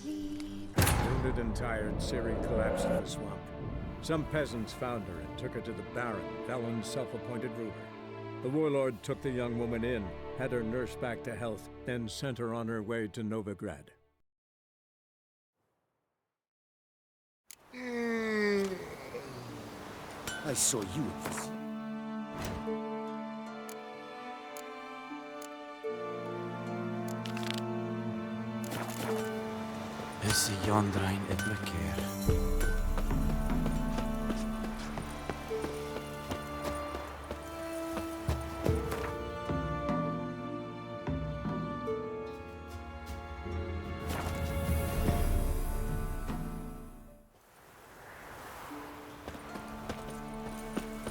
Wounded and tired, Ciri collapsed in a swamp. Some peasants found her and took her to the Baron, Valen's self-appointed ruler. The warlord took the young woman in, had her nursed back to health, then sent her on her way to Novigrad. I saw you at this. Is Jondrain Eblekeer.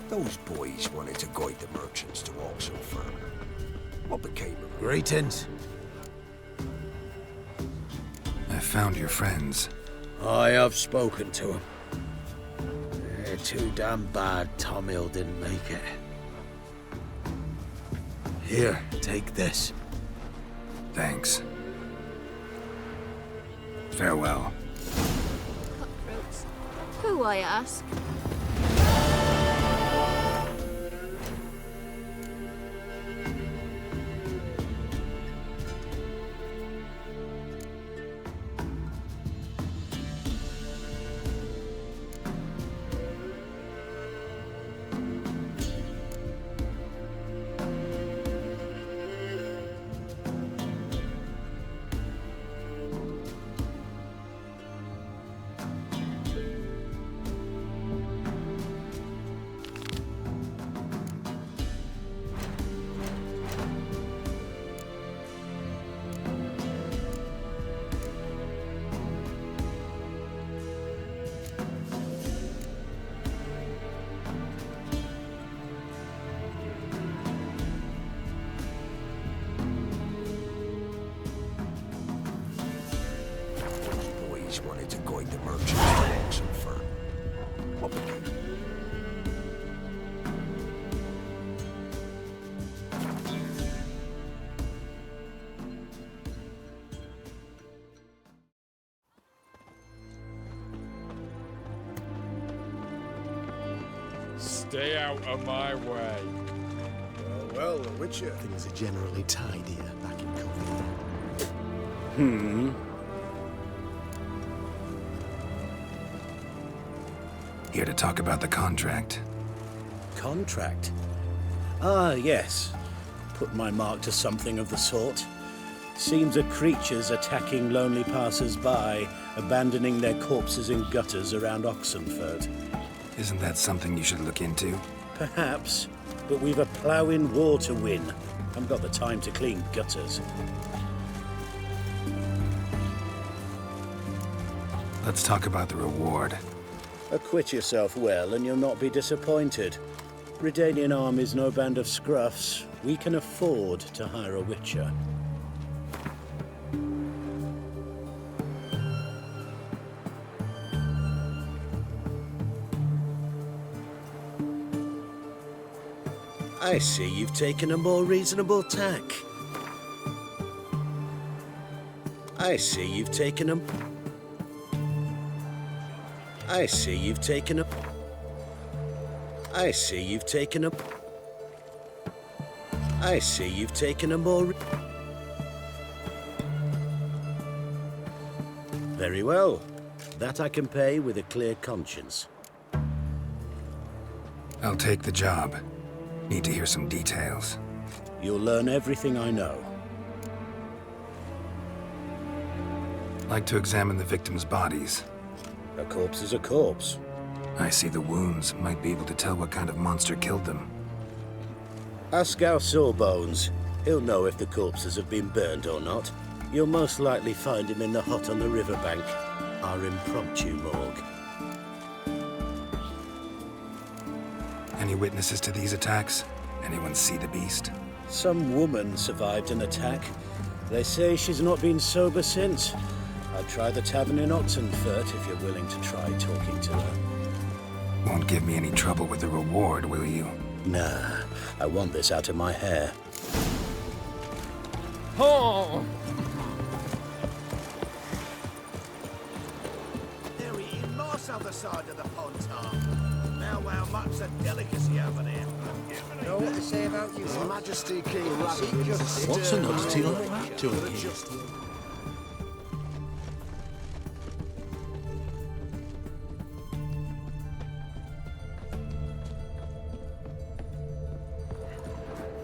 Those boys wanted to guide the merchants to Oxenford. What became of them? Greetings. I found your friends. I have spoken to them. They're too damn bad Tom Hill didn't make it. Here, take this. Thanks. Farewell. Cutthroats. Who, I ask? Wanted to guide the merchants to Oxenford. What became? Stay out of my way. Well, the Witcher. Things are generally tidier back in Covey. Here to talk about the contract. Contract? Ah, yes. Put my mark to something of the sort. Seems that creatures attacking lonely passers-by, abandoning their corpses in gutters around Oxenford. Isn't that something you should look into? Perhaps, but we've a ploughing war to win. Haven't got the time to clean gutters. Let's talk about the reward. Acquit yourself well and you'll not be disappointed. Redanian army's no band of scruffs. We can afford to hire a witcher. I see you've taken a more reasonable tack. I see you've taken a more... Very well. That I can pay with a clear conscience. I'll take the job. Need to hear some details. You'll learn everything I know. Like to examine the victims' bodies. A corpse is a corpse. I see the wounds. Might be able to tell what kind of monster killed them. Ask our Sawbones. He'll know if the corpses have been burned or not. You'll most likely find him in the hut on the riverbank, our impromptu morgue. Any witnesses to these attacks? Anyone see the beast? Some woman survived an attack. They say she's not been sober since. I'd try the tavern in Oxenford if you're willing to try talking to her. Won't give me any trouble with the reward, will you? Nah, I want this out of my hair. Oh! other side of the pond, Tom. Now how much a delicacy over there. Know what they say about you? His Majesty King Rabbit. What's an oddity like that to a king?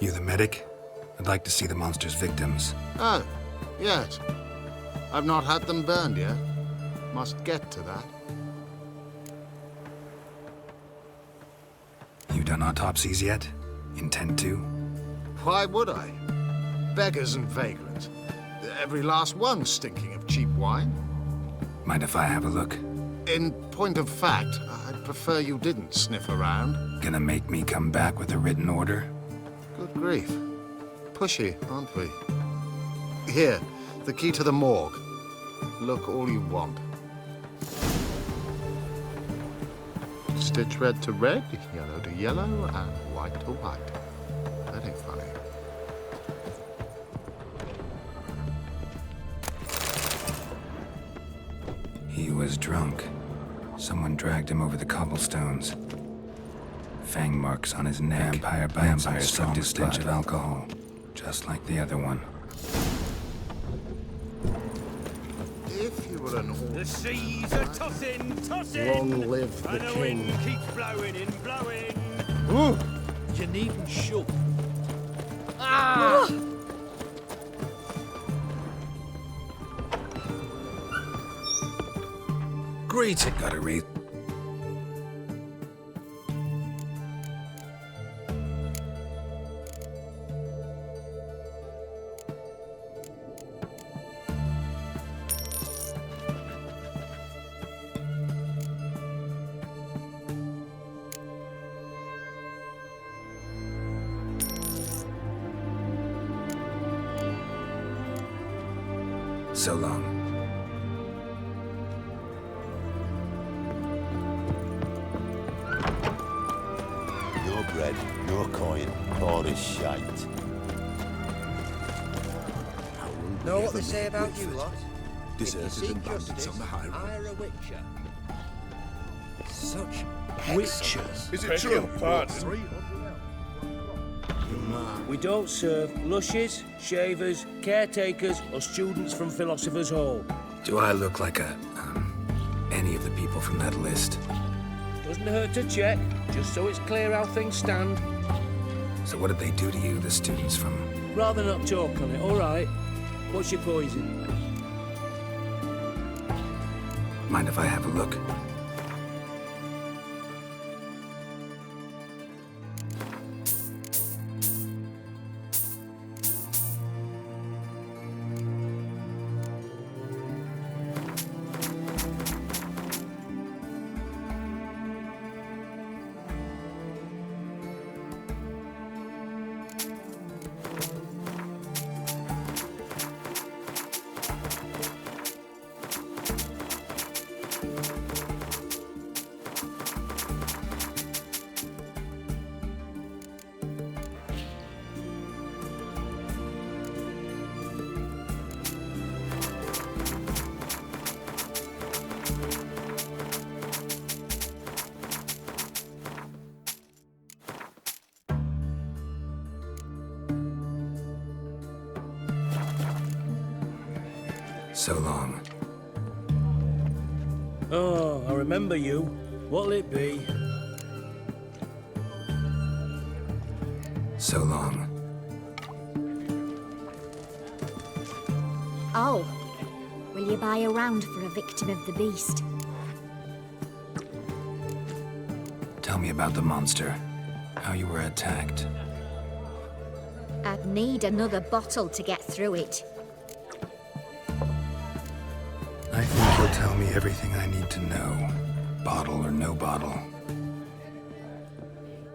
You the medic? I'd like to see the monster's victims. Oh, yes. I've not had them burned yet. Must get to that. You done autopsies yet? Intend to? Why would I? Beggars and vagrants. Every last one stinking of cheap wine. Mind if I have a look? In point of fact, I'd prefer you didn't sniff around. Gonna make me come back with a written order? Good grief. Pushy, aren't we? Here, the key to the morgue. Look all you want. Stitch red to red, yellow to yellow, and white to white. That ain't funny. He was drunk. Someone dragged him over the cobblestones. Fang marks on his neck. Vampire sucked his stench of alcohol, just like the other one. If you were an The seas are tossing, tossing. Long live the and the king. wind keeps blowing and blowing. You needn't shoot. Greeting. Gotta read. So long. Your bread, your coin, all is shite. Know what they say about you lot? Deserters and bandits on the high road. Hire a witcher. Such Witchers. Is it true? Pardon. We don't serve lushes, shavers, caretakers, or students from Philosopher's Hall. Do I look like any of the people from that list? Doesn't hurt to check, just so it's clear how things stand. So what did they do to you, the students from... Rather not talk on it, all right? What's your poison? Mind if I have a look? So long. Oh, I remember you. What'll it be? So long. Oh, will you buy a round for a victim of the beast? Tell me about the monster. How you were attacked. I'd need another bottle to get through it. I think you'll tell me everything I need to know. Bottle or no bottle.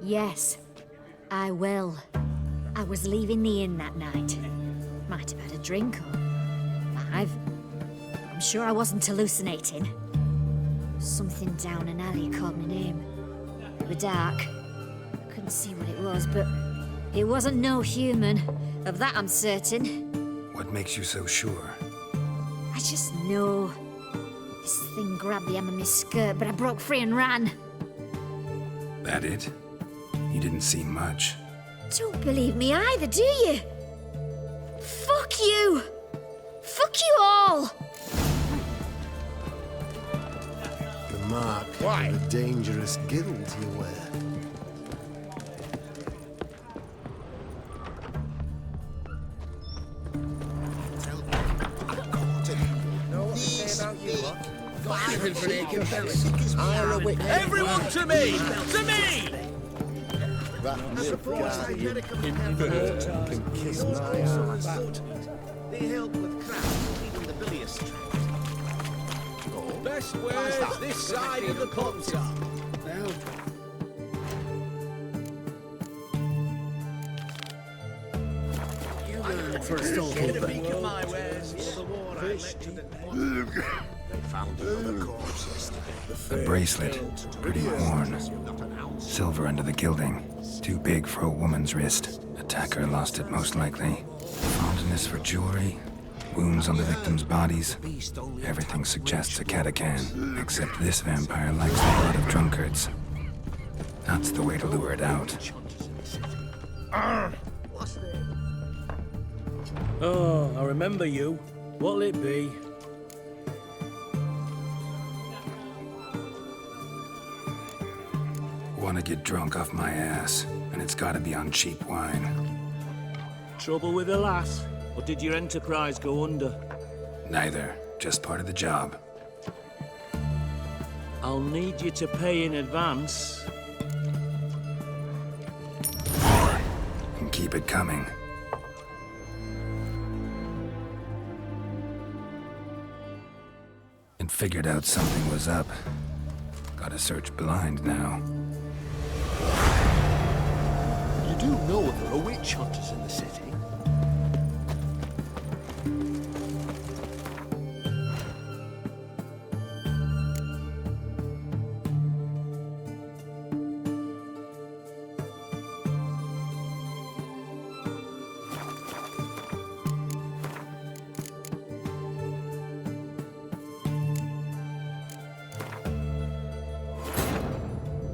Yes, I will. I was leaving the inn that night. Might have had a drink or 5. I'm sure I wasn't hallucinating. Something down an alley called my name. It was dark. I couldn't see what it was, but it wasn't no human. Of that I'm certain. What makes you so sure? I just know. This thing grabbed the hem of my skirt, but I broke free and ran. That it? You didn't see much. Don't believe me either, do you? Fuck you! Fuck you all! The mark of a dangerous guild you wear. Everyone to me! To me! I suppose I better come and kiss my ass. They help with crafts, even the bilious trade. Best wares this side of the pond top. For a storekeeper. My wares for the war I lectured in. They found another corpse yesterday. A bracelet, pretty worn. Silver under the gilding. Too big for a woman's wrist. Attacker lost it most likely. Fondness for jewelry. Wounds on the victims' bodies. Everything suggests a catacan. Except this vampire likes the blood of drunkards. That's the way to lure it out. Oh, I remember you. What'll it be? Wanna get drunk off my ass, and it's gotta be on cheap wine. Trouble with the lass? Or did your enterprise go under? Neither, just part of the job. I'll need you to pay in advance. And keep it coming. And figured out something was up. Gotta search blind now. You do know there are witch hunters in the city?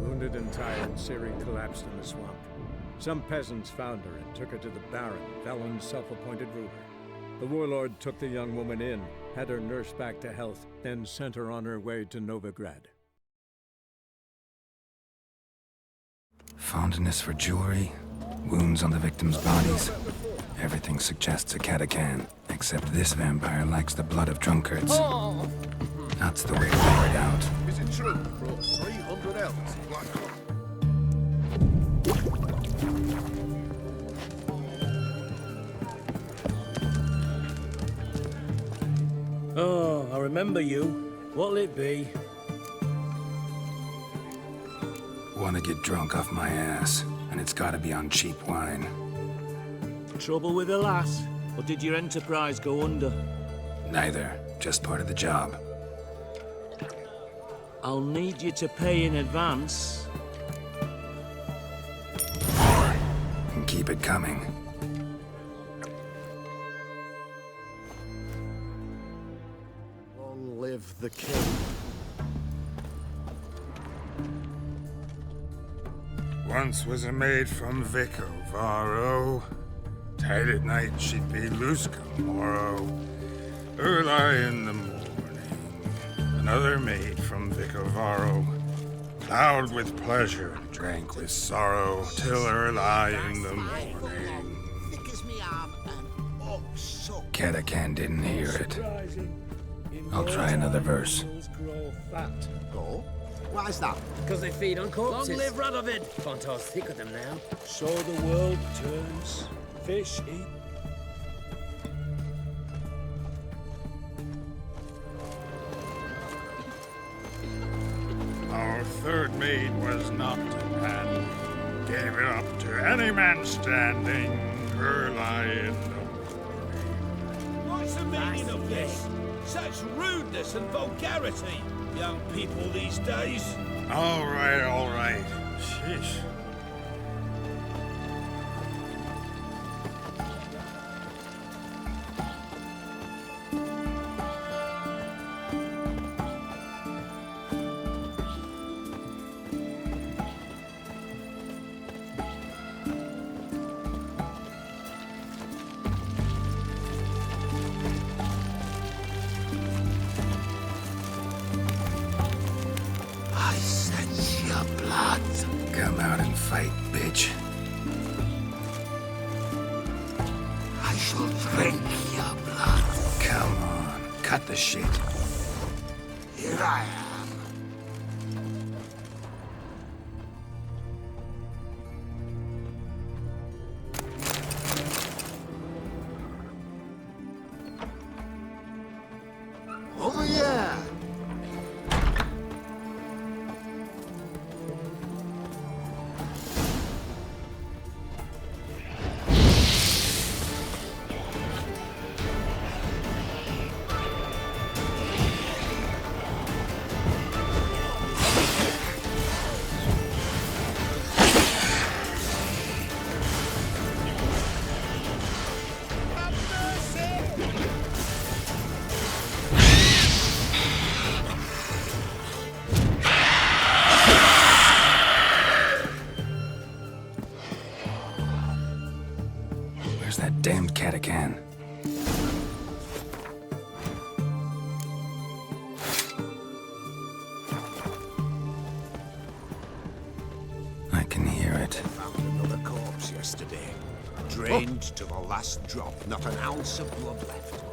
Wounded and tired, Ciri collapsed in the swamp. Some peasants found her and took her to the Baron, Velen's self-appointed ruler. The warlord took the young woman in, had her nursed back to health, then sent her on her way to Novigrad. Fondness for jewelry. Wounds on the victims' bodies. Everything suggests a catacan. Except this vampire likes the blood of drunkards. That's the way to lure it out. Is it true? Brought 300 elves. Oh, I remember you. What'll it be? Wanna get drunk off my ass, and it's gotta be on cheap wine. Trouble with the lass? Or did your enterprise go under? Neither, just part of the job. I'll need you to pay in advance. And keep it coming. Long live the king. Once was a maid from Vicovaro. Tight at night she'd be loose come morrow. Early in the morning. Another maid from Vicovaro. Loud with pleasure, drank with sorrow, till early in the morning. Catacan didn't hear it. I'll try another verse. Oh? Why is that? Because they feed on corpses. Long live Radovid! Fontar's thick with them now. So the world turns. Fish eat. Our third maid was knocked in hand. Gave it up to any man standing. Early in the morning. What's the meaning of this? Such rudeness and vulgarity, young people these days. All right, all right. Sheesh. your blood. Come out and fight, bitch. I shall drink your blood. Come on, cut the shit. Here I am. Over here. Where's that damned catachan? I can hear it. Found another corpse yesterday. Drained to the last drop, not an ounce of blood left.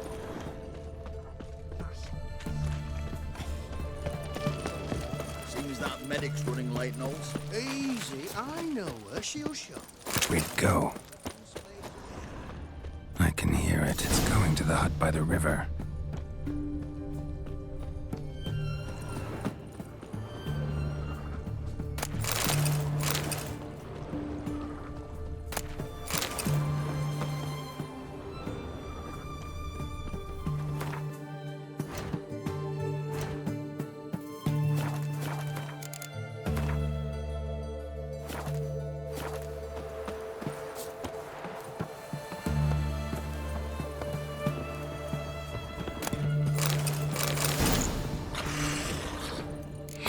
Seems that medic's running late, Knowles. Easy, I know her. She'll show. Where'd it go? I can hear it. It's going to the hut by the river.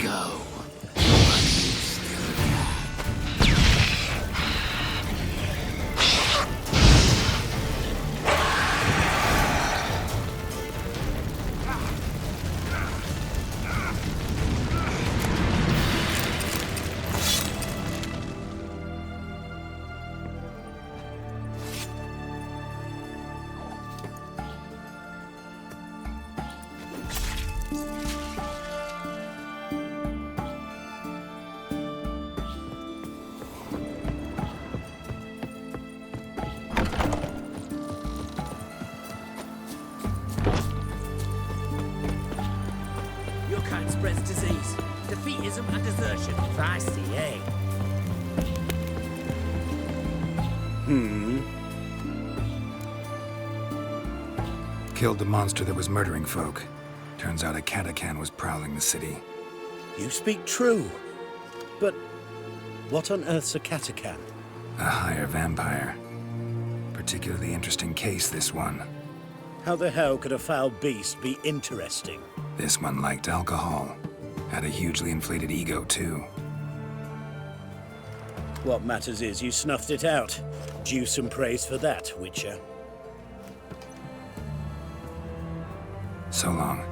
Go. Your kind spreads disease, defeatism and desertion. Feisty, eh? Killed the monster that was murdering folk. Turns out a catachan was prowling the city. You speak true. But what on earth's a catachan? A higher vampire. Particularly interesting case, this one. How the hell could a foul beast be interesting? This one liked alcohol. Had a hugely inflated ego, too. What matters is you snuffed it out. Due some praise for that, Witcher. So long.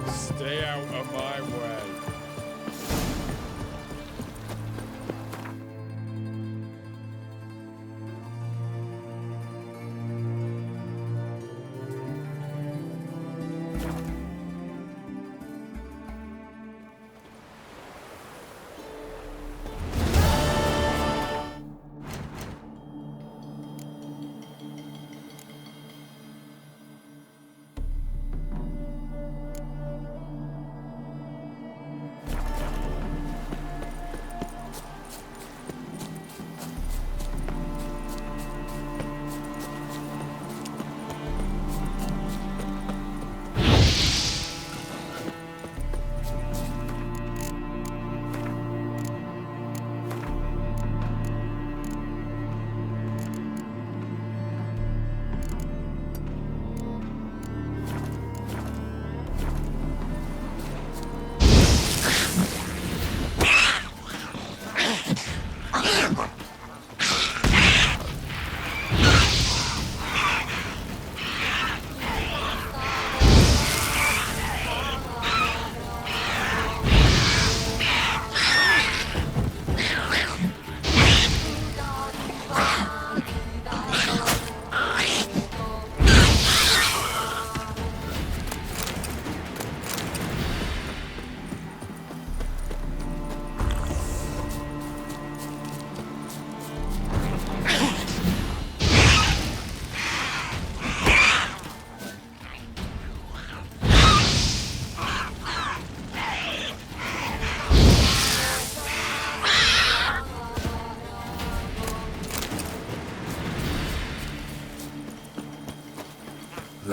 Stay out of my way.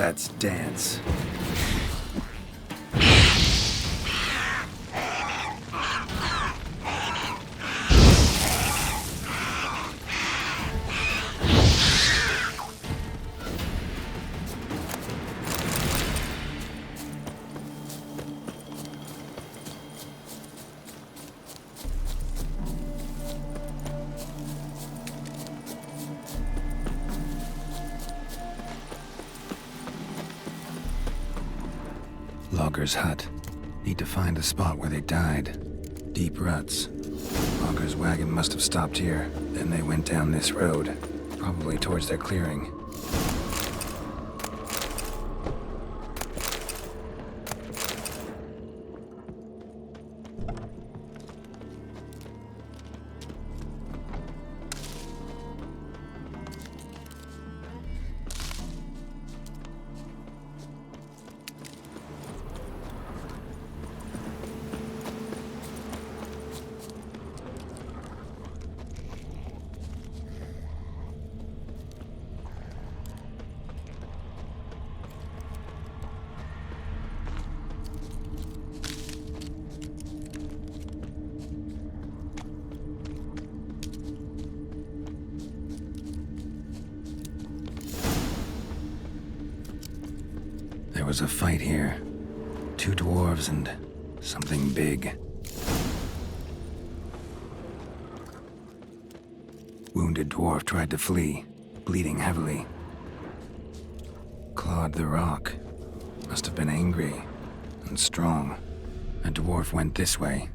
let's dance. Logger's hut. Need to find the spot where they died. Deep ruts. Logger's wagon must have stopped here. Then they went down this road, probably towards their clearing. There was a fight here. 2 dwarves and something big. Wounded dwarf tried to flee, bleeding heavily. Clawed the rock. Must have been angry and strong. A dwarf went this way.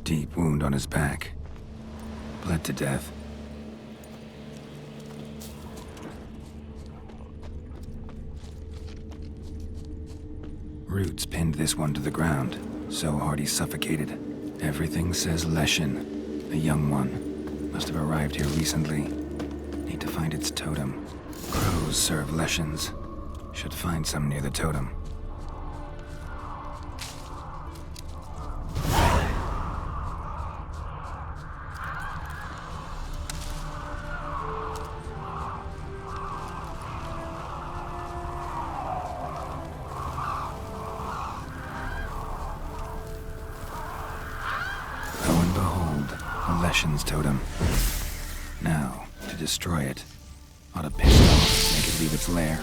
Deep wound on his back. Bled to death. Roots pinned this one to the ground, so hard he suffocated. Everything says Leshen, a young one. Must have arrived here recently. Need to find its totem. Crows serve Leshens. Should find some near the totem. Leshen's totem. Now, to destroy it. Ought to piss it off, make it leave its lair.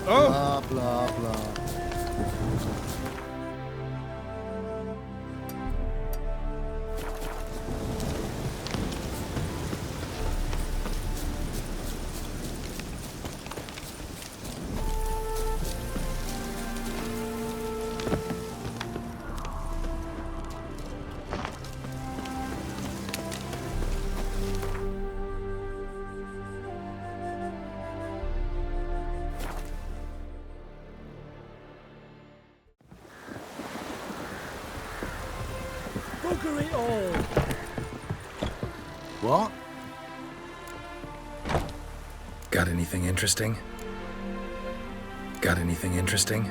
Blah, blah, blah. Bugger it all! What? Got anything interesting? Got anything interesting?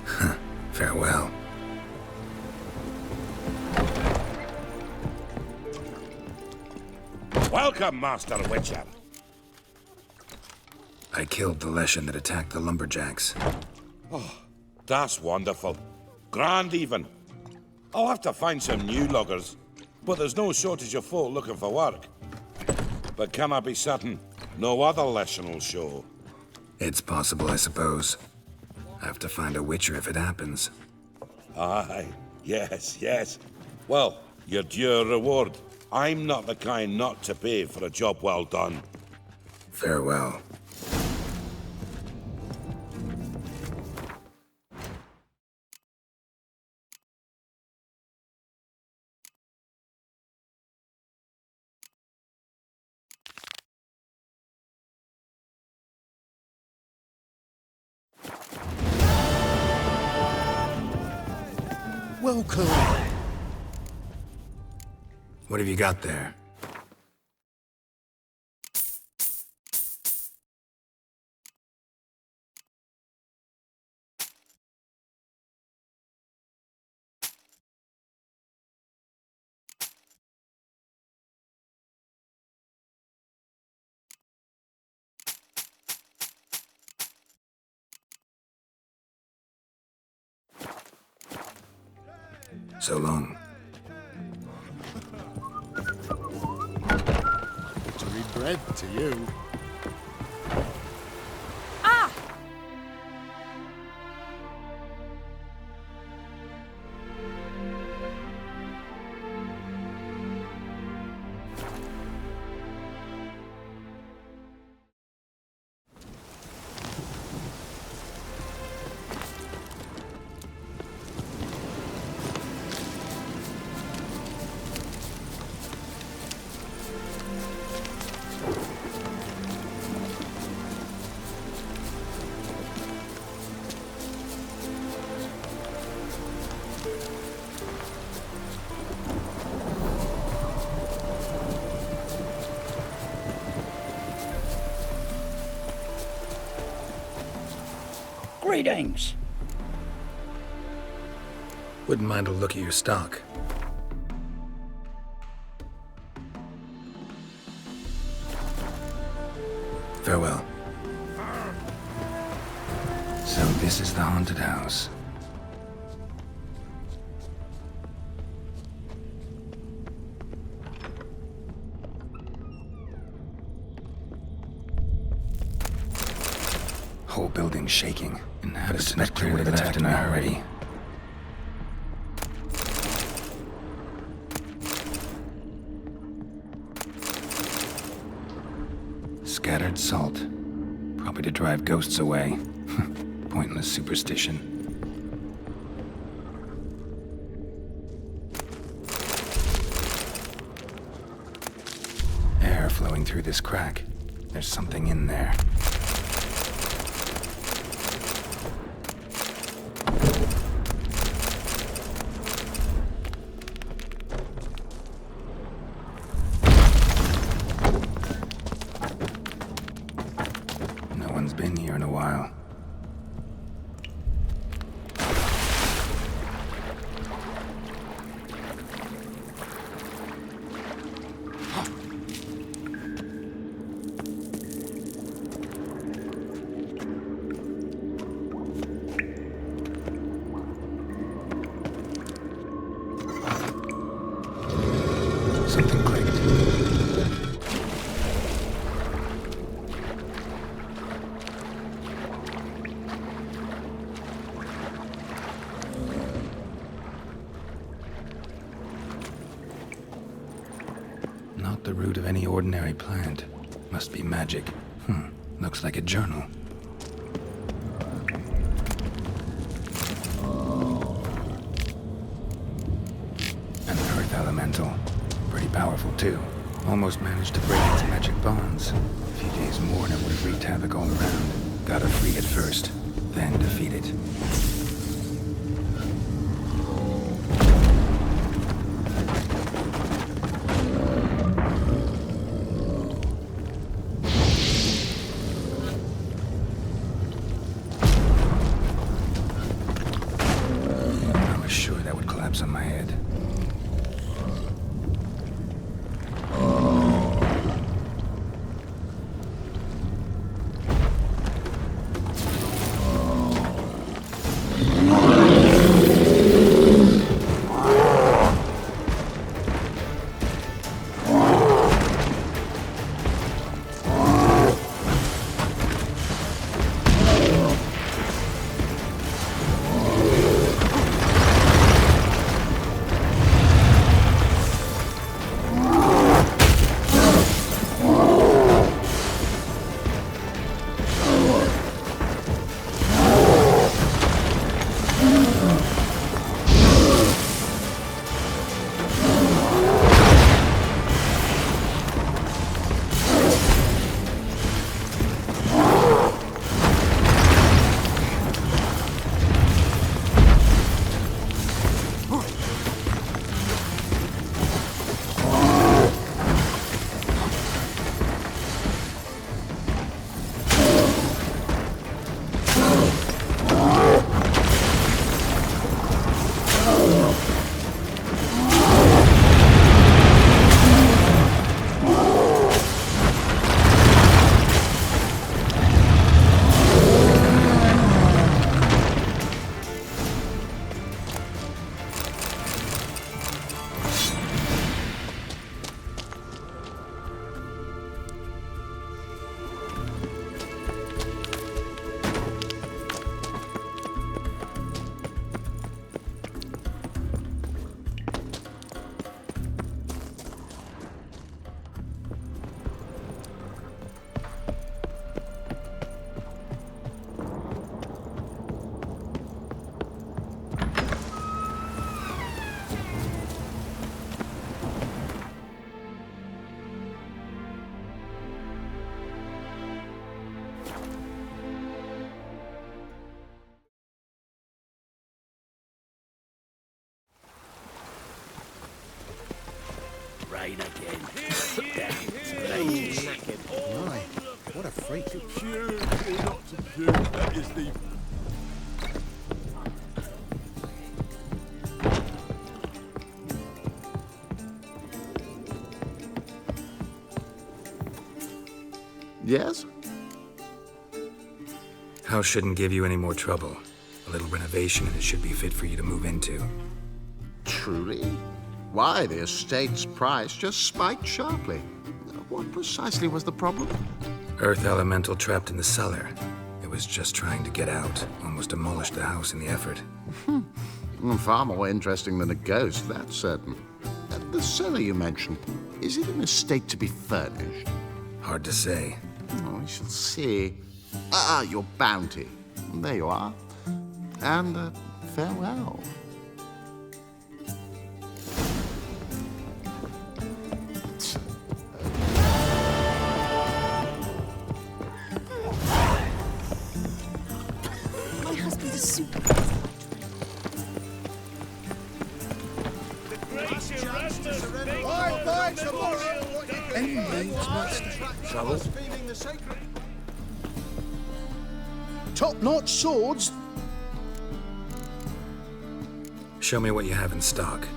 Huh. Farewell. Welcome, Master Witcher. I killed the Leshen that attacked the lumberjacks. Oh, that's wonderful. Grand even. I'll have to find some new loggers, but there's no shortage of folk looking for work. But can I be certain no other Leshen will show? It's possible, I suppose. I have to find a Witcher if it happens. Aye, yes. Well, your due reward. I'm not the kind not to pay for a job well done. Farewell. Welcome. What have you got there? So long. Buttery bread to you. Ah! Greetings. Wouldn't mind a look at your stock. Farewell. So this is the haunted house. Whole building shaking. Inhabitants clearly left in a hurry. Scattered salt. Probably to drive ghosts away. Pointless superstition. Air flowing through this crack. There's something in there. No one's been here in a while. Something clicked. the root of any ordinary plant. Must be magic. Looks like a journal. An earth elemental. Pretty powerful, too. Almost managed to break its magic bonds. A few days more and it would have wreaked havoc all around. Gotta free it first, then defeat it. I was sure that would collapse on my head. Rain again. Rain knackered. My, what a freak. That is the... Yes? House shouldn't give you any more trouble. A little renovation and it should be fit for you to move into. Truly? Why, the estate's price just spiked sharply. What precisely was the problem? Earth elemental trapped in the cellar. It was just trying to get out. Almost demolished the house in the effort. Far more interesting than a ghost, that's certain. The cellar you mentioned, is it in a state to be furnished? Hard to say. Oh, we shall see. Your bounty. There you are. And farewell. My husband is super. Trouble? Top-notch swords? Show me what you have in stock.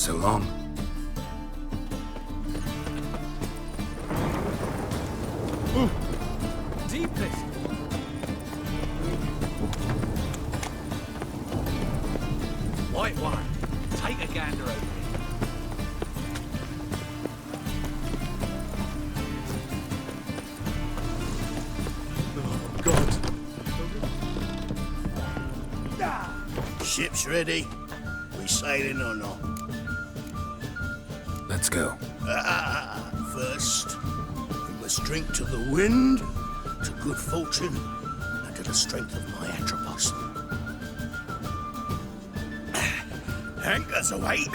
So long. Deepest. White one. Take a gander over it. Ship's ready. We sailing or not? Let's go. First, we must drink to the wind, to good fortune, and to the strength of my Atropos. Anchors away.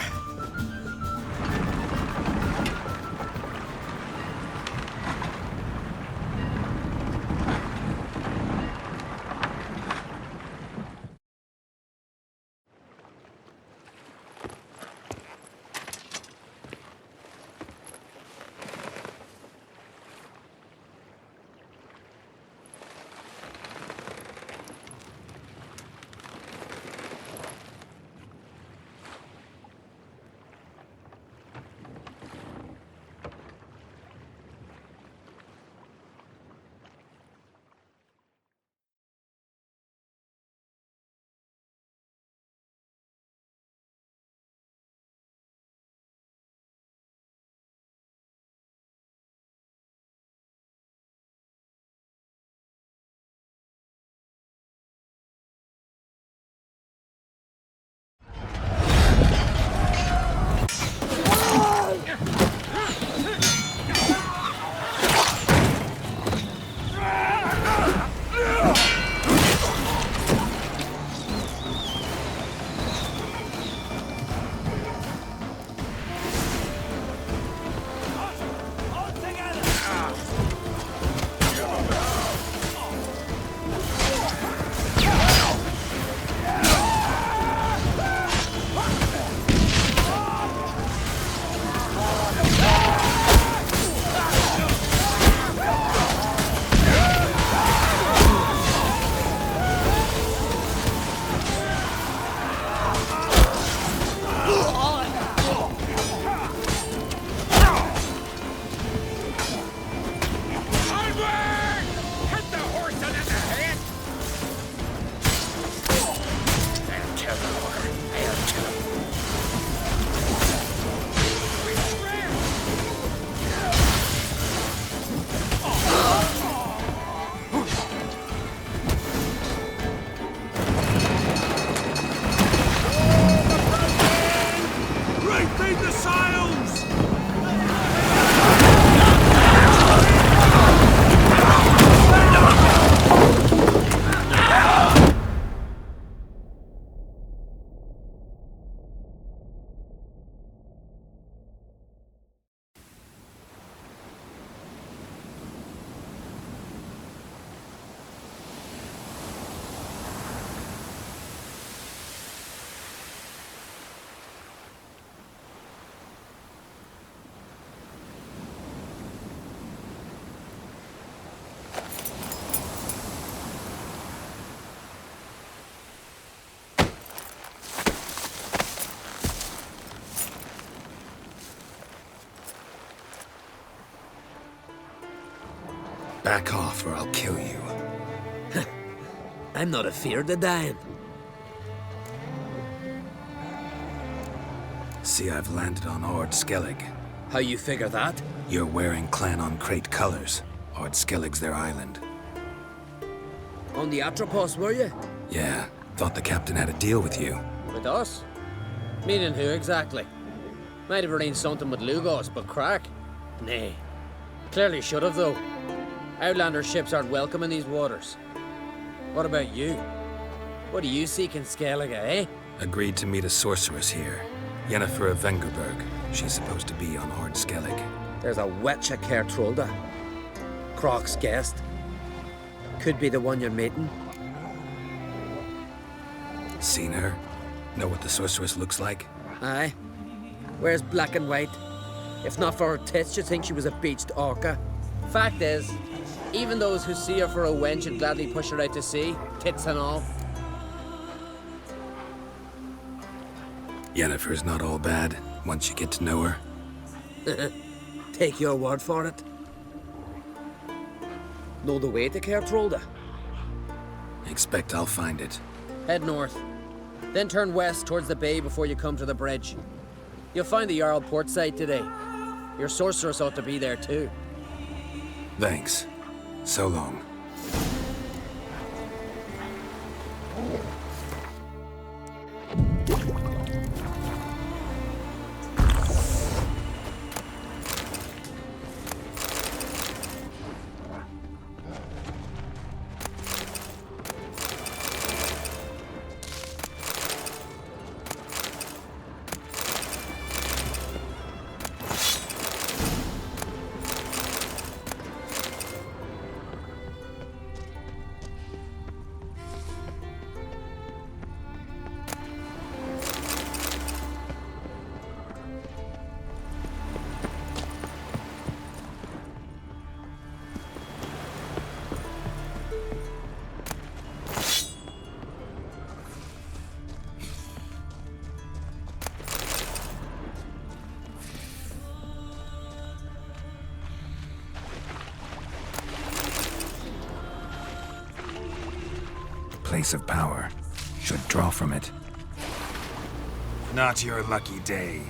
Back off or I'll kill you. I'm not afeard of dying. See, I've landed on Ord Skellige. How you figure that? You're wearing Clan on Crate colors. Ord Skellige's their island. On the Atropos, were you? Yeah, thought the captain had a deal with you. With us? Meaning who exactly? Might have arranged something with Lugos, but crack? Nay. Clearly should have, though. Outlander ships aren't welcome in these waters. What about you? What do you seek in Skellige, eh? Agreed to meet a sorceress here. Yennefer of Vengerberg. She's supposed to be on Ord Skellige. There's a wetcha Kertrolda. Croc's guest. Could be the one you're meeting. Seen her? Know what the sorceress looks like? Aye. Wears black and white. If not for her tits, you'd think she was a beached orca. Fact is, even those who see her for a wench would gladly push her out to sea, tits and all. Yennefer's not all bad. once you get to know her? Take your word for it. Know the way to Kertrolda? Expect I'll find it. Head north. Then turn west towards the bay before you come to the bridge. You'll find the Jarl port site today. Your sorceress ought to be there too. Thanks. So long. Place of power. Should draw from it. Not your lucky day.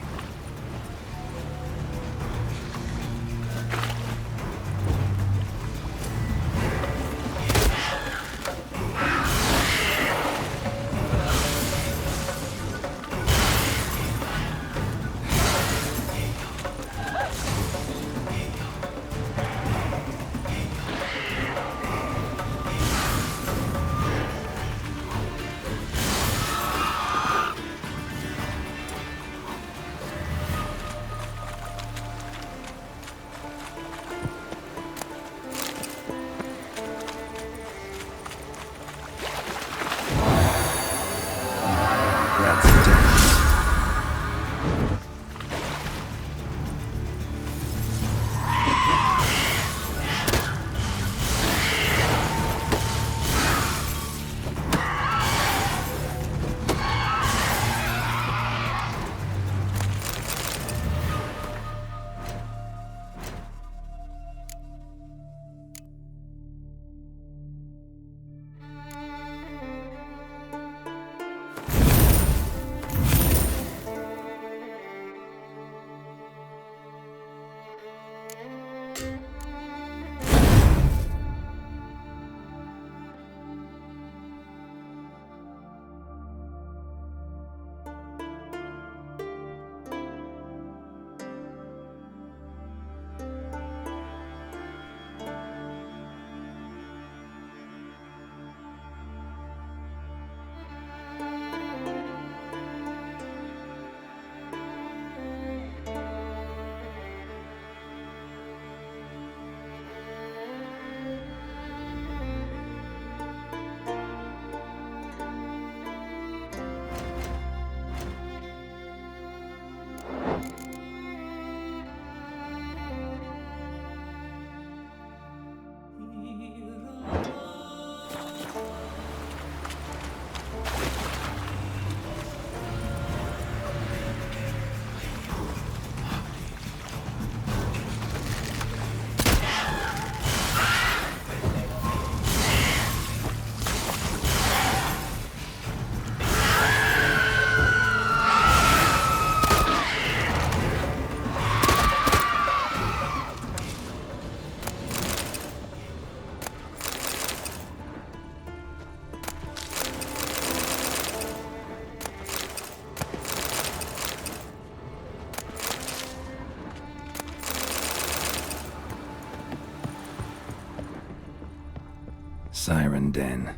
Siren Den.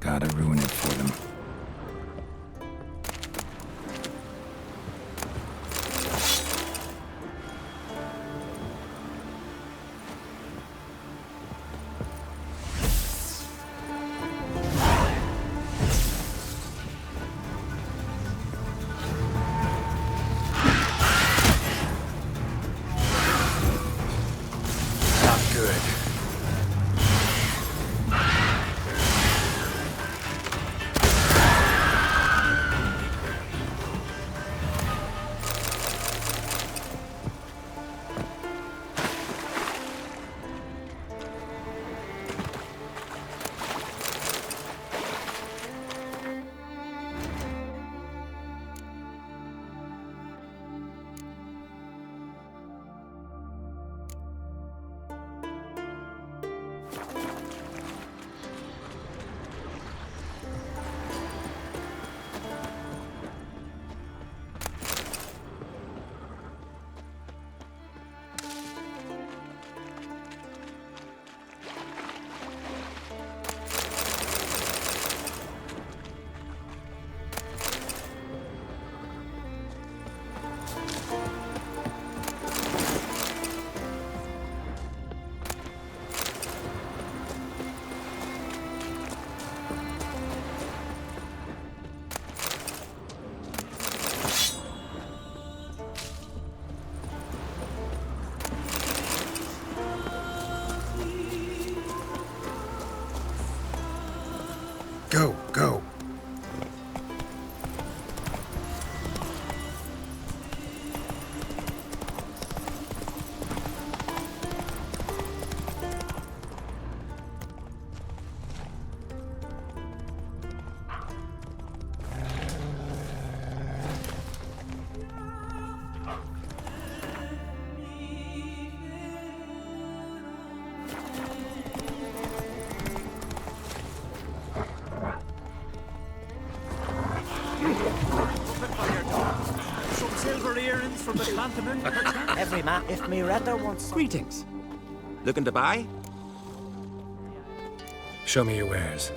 Gotta ruin it for them. Go, go. Some silver earrings from the continent, perchance? Every man, if Miretta wants some. Greetings. Looking to buy? Show me your wares.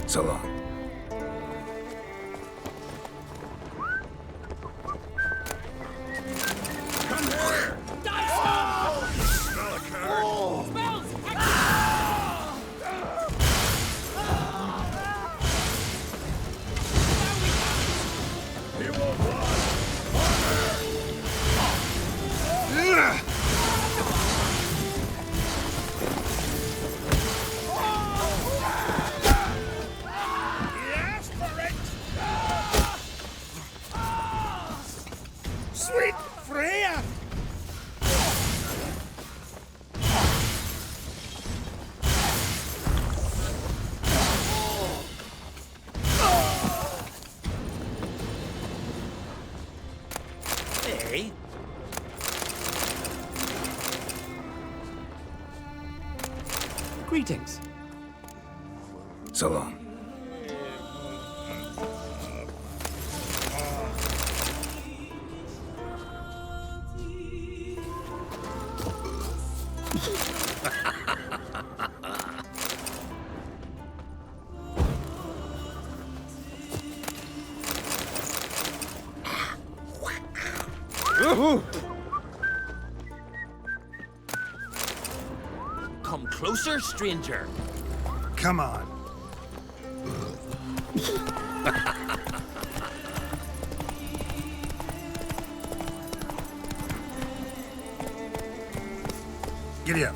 So long. Sweet Freya! Hey. Greetings. So long. Come closer, stranger. Come on. Giddy up.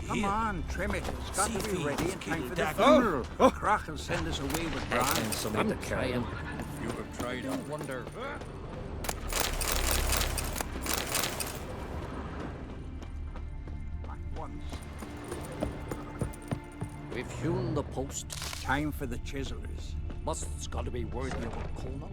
Come on, trim it. It's got to be ready in time for the Dagger. funeral. Crach will send us away with bran. Excellent, something to carry him. You have tried I wonder. At once. We've hewn the post. Time for the chiselers. Must's got to be worthy of a corner.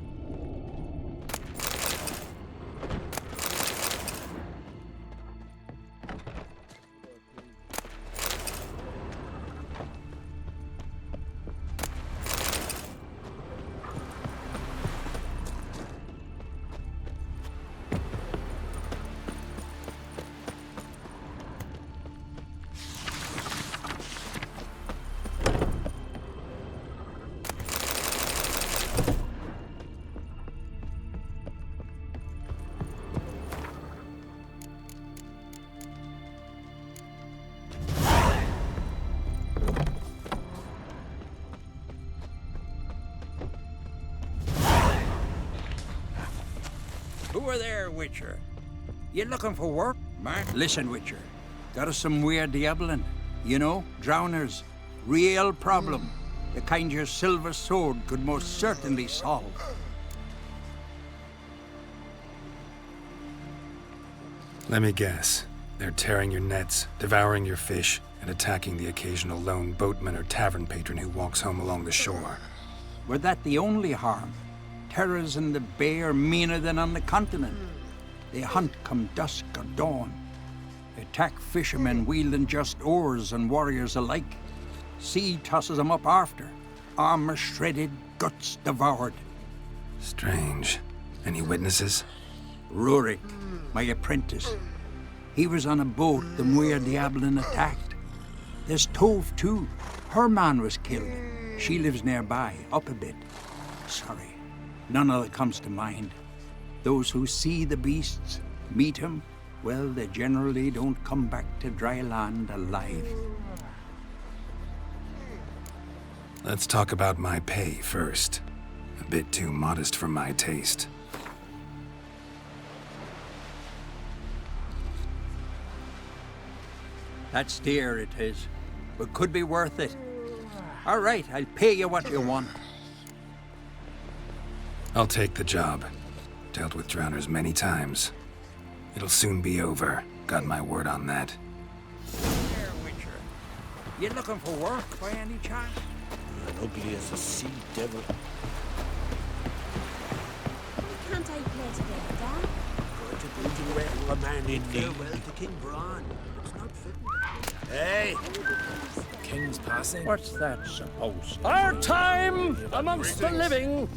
over there, Witcher. You looking for work, man? Listen, Witcher. Got us some weird diabling. You know, drowners. Real problem. The kind your silver sword could most certainly solve. Let me guess. They're tearing your nets, devouring your fish, and attacking the occasional lone boatman or tavern patron who walks home along the shore. Were that the only harm? Terrors in the bay are meaner than on the continent. They hunt come dusk or dawn. Attack fishermen wielding just oars and warriors alike. Sea tosses them up after. Armor shredded, guts devoured. Strange. Any witnesses? Rurik, my apprentice. He was on a boat the Muir Diablin attacked. There's Tove, too. Her man was killed. She lives nearby, up a bit. Sorry, none of it comes to mind. Those who see the beasts, meet him, well, they generally don't come back to dry land alive. Let's talk about my pay first. A bit too modest for my taste. That's dear, it is, but could be worth it. All right, I'll pay you what you want. I'll take the job. Dealt with drowners many times. It'll soon be over. Got my word on that. There, Witcher. You looking for work by any chance? Ugly as a sea devil. Why can't I play together, Dad? Going to bring you where a man in need. Farewell to King Bran. It's not fitting. Hey! King's passing. What's that supposed to Our be? time amongst the living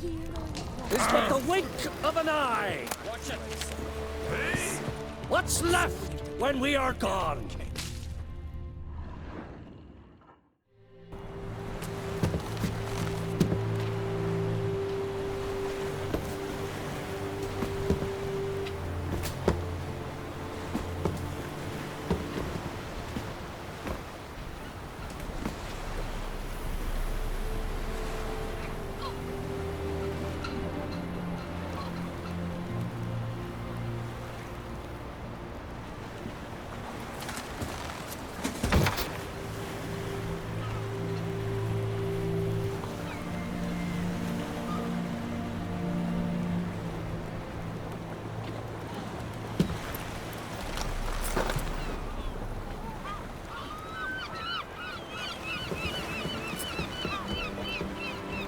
is but the wink of an eye. Watch it. What's left when we are gone?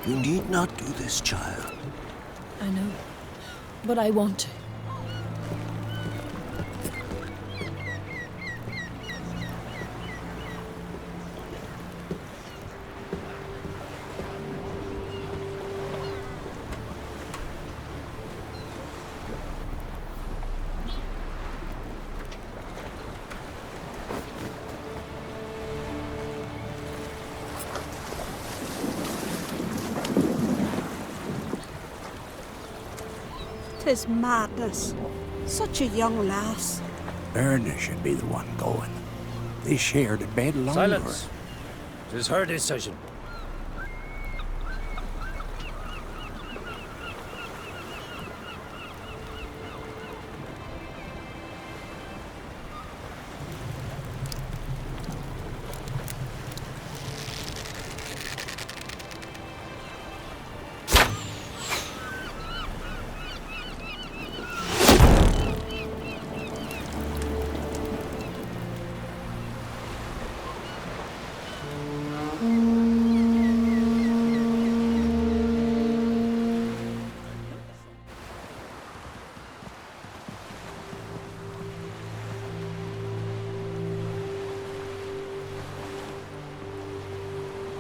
You need not do this, child. I know, but I want to. Tis madness. Such a young lass. Erna should be the one going. They shared a bed longer. Silence. 'Tis her decision.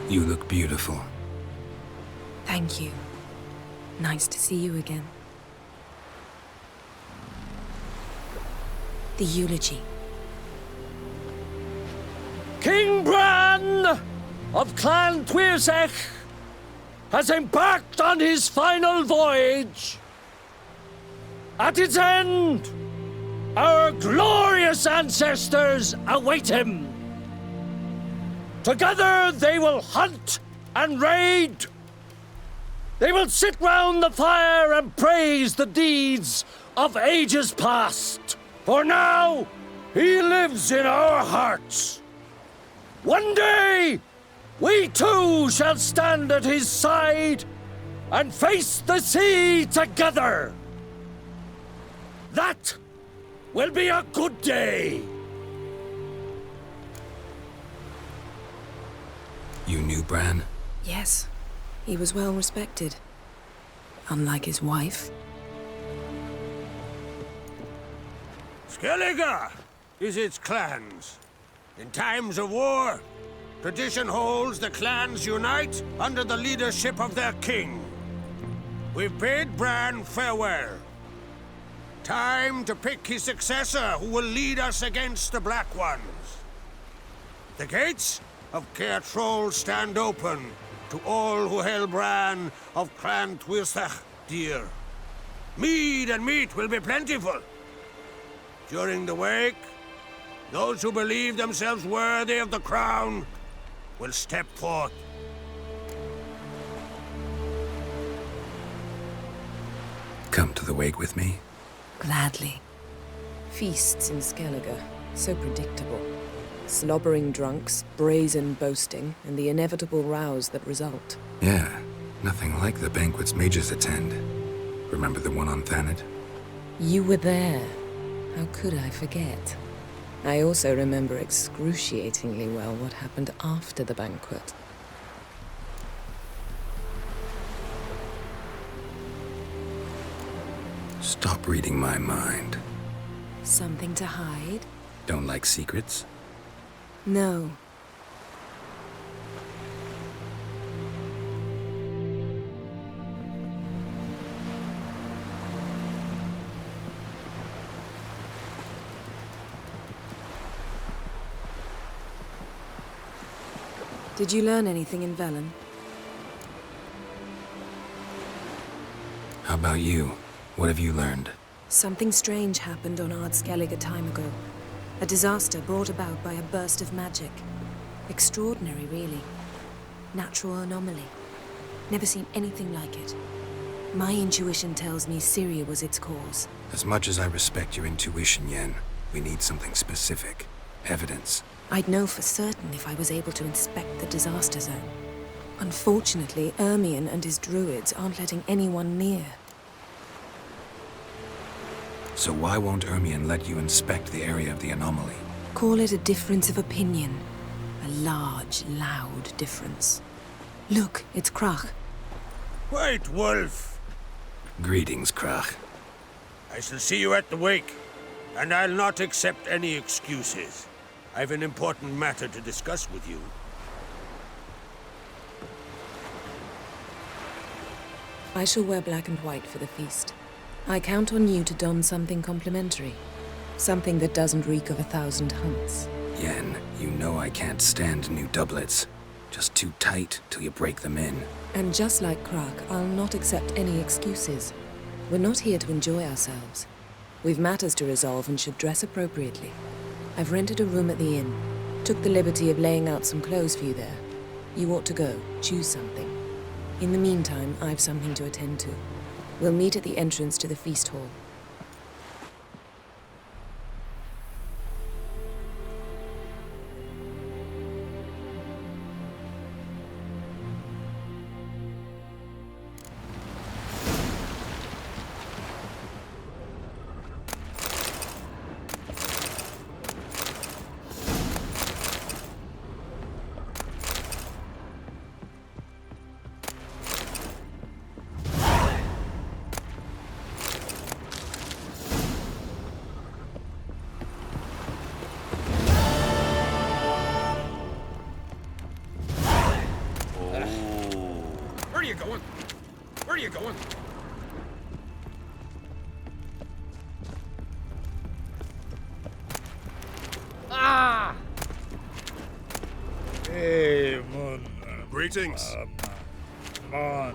You look beautiful. Thank you. Nice to see you again. The eulogy. King Bran of Clan Tuirsech has embarked on his final voyage. At its end, our glorious ancestors await him. Together they will hunt and raid, They will sit round the fire and praise the deeds of ages past. For now, he lives in our hearts. One day, we too shall stand at his side and face the sea together. That will be a good day. You knew Bran? Yes, he was well respected. Unlike his wife. Skellige is its clans. In times of war, tradition holds the clans unite under the leadership of their king. We've bid Bran farewell. Time to pick his successor who will lead us against the Black Ones. The gates of Caer Troll stand open to all who held Bran of Clan Twisach dear. Mead and meat will be plentiful. During the wake, those who believe themselves worthy of the crown will step forth. Come to the wake with me? Gladly. Feasts in Skellige, so predictable. Slobbering drunks, brazen boasting, and the inevitable rows that result. Yeah, nothing like the banquets mages attend. Remember the one on Thanet? You were there. How could I forget? I also remember excruciatingly well what happened after the banquet. Stop reading my mind. Something to hide? Don't like secrets? No. Did you learn anything in Velen? How about you? What have you learned? Something strange happened on Ard Skellige a time ago. A disaster brought about by a burst of magic. Extraordinary, really. Natural anomaly. Never seen anything like it. My intuition tells me Syria was its cause. As much as I respect your intuition, Yen, we need something specific. Evidence. I'd know for certain if I was able to inspect the disaster zone. Unfortunately, Ermion and his druids aren't letting anyone near. So why won't Ermion let you inspect the area of the anomaly? Call it a difference of opinion. A large, loud difference. Look, it's Krach. White Wolf! Greetings, Krach. I shall see you at the wake, and I'll not accept any excuses. I've an important matter to discuss with you. I shall wear black and white for the feast. I count on you to don something complimentary. Something that doesn't reek of 1,000 hunts. Yen, you know I can't stand new doublets. Just too tight till you break them in. And just like Krach, I'll not accept any excuses. We're not here to enjoy ourselves. We've matters to resolve and should dress appropriately. I've rented a room at the inn. Took the liberty of laying out some clothes for you there. You ought to go. Choose something. In the meantime, I've something to attend to. We'll meet at the entrance to the feast hall. Where are you going? Where are you going? Ah! Hey, Moon. Greetings. Mon.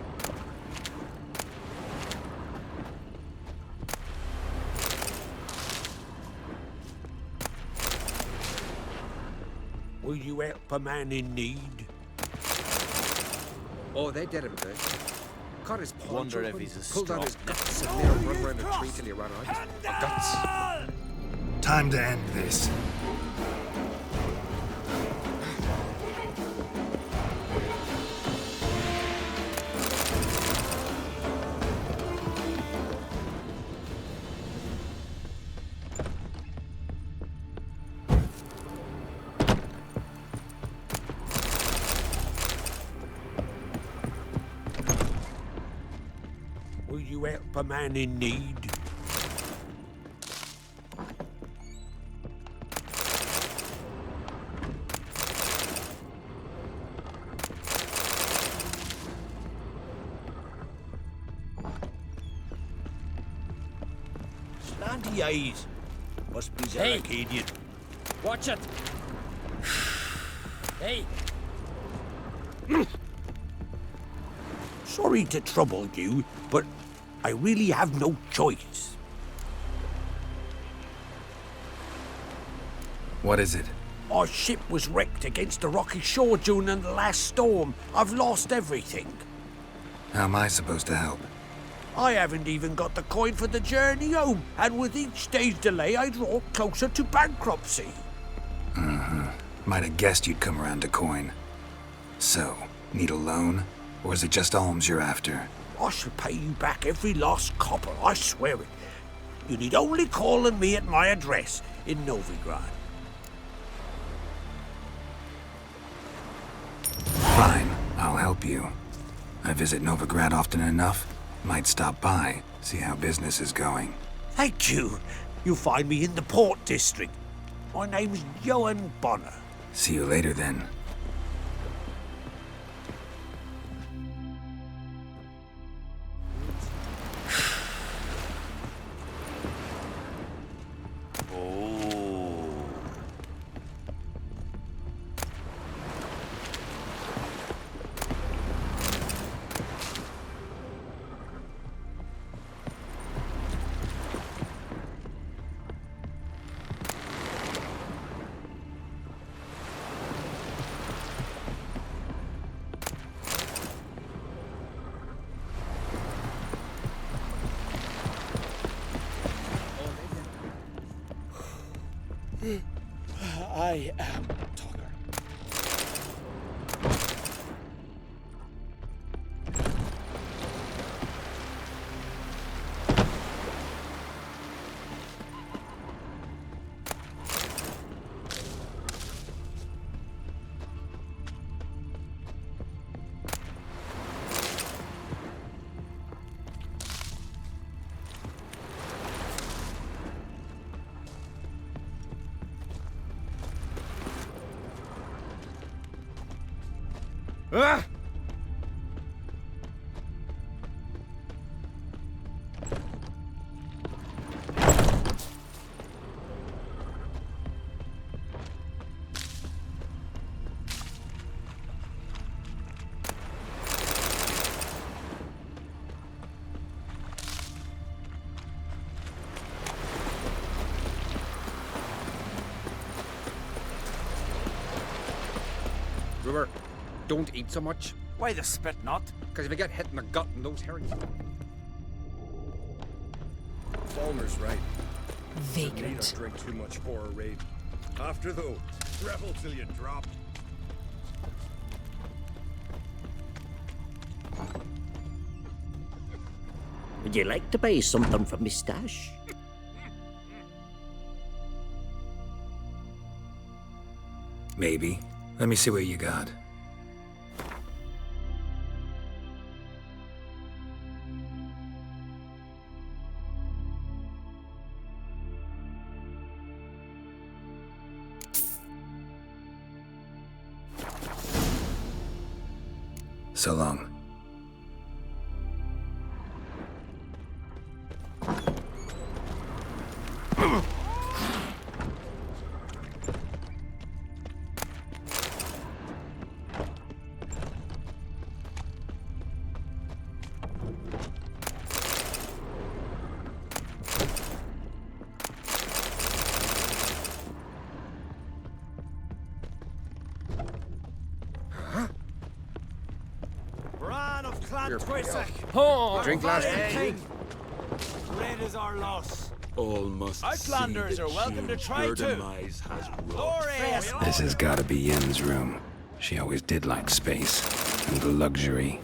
Will you help a man in need? Oh, they did him good. cut his paunch Wonder if open, he's a pulled out strong his guts and made him run around a tree till he ran out. Guts. Time to end this. Will you help a man in need? Slanty eyes. Must be the Hey. Arcadian. Watch it! Hey! Sorry to trouble you, but I really have no choice. What is it? Our ship was wrecked against the rocky shore during the last storm. I've lost everything. How am I supposed to help? I haven't even got the coin for the journey home, and with each day's delay, I draw closer to bankruptcy. Might have guessed you'd come around to coin. So, need a loan? Or is it just alms you're after? I shall pay you back every last copper, I swear it. You need only call on me at my address in Novigrad. Fine, I'll help you. I visit Novigrad often enough. Might stop by, see how business is going. Thank you. You'll find me in the Port District. My name's Johan Bonner. See you later then. I am Talker. Ah! Brewer, don't eat so much. Why the spit not? Because if you get hit in the gut in those herrings. Falmer's right. Vagrant. Need not drink too much horror raid. After though, revel till you drop. Would you like to buy something from me stash? Maybe. Let me see what you got. So long. Bran of Clan Twisek, Drink last King. Red is our loss. All must Outlanders see are welcome to try your too. demise has wrought. This has got to be Yen's room. She always did like space and luxury.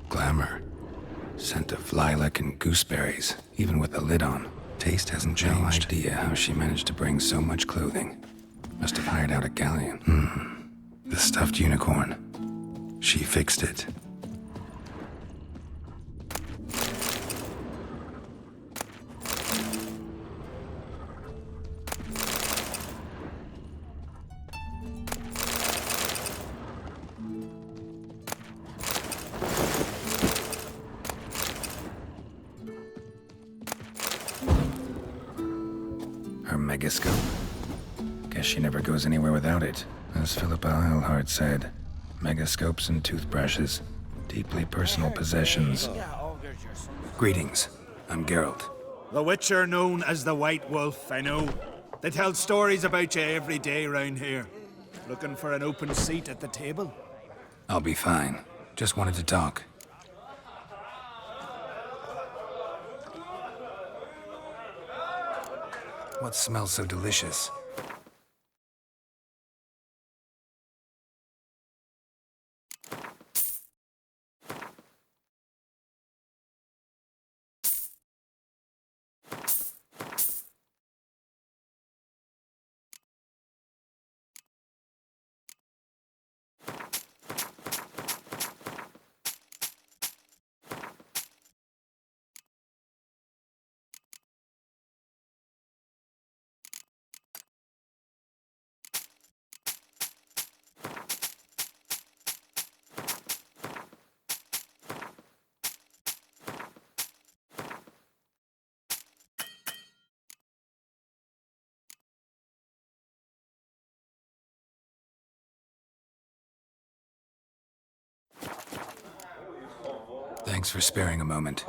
Glamour. Scent of lilac and gooseberries, even with the lid on. Taste hasn't changed. No idea how she managed to bring so much clothing. Must have hired out a galleon. The stuffed unicorn. She fixed it. Her megascope. Guess she never goes anywhere without it. As Philippa Eilhart said, megascopes and toothbrushes, deeply personal possessions. Greetings. I'm Geralt. The Witcher known as the White Wolf, I know. They tell stories about you every day round here. Looking for an open seat at the table? I'll be fine. Just wanted to talk. What smells so delicious? Thanks for sparing a moment.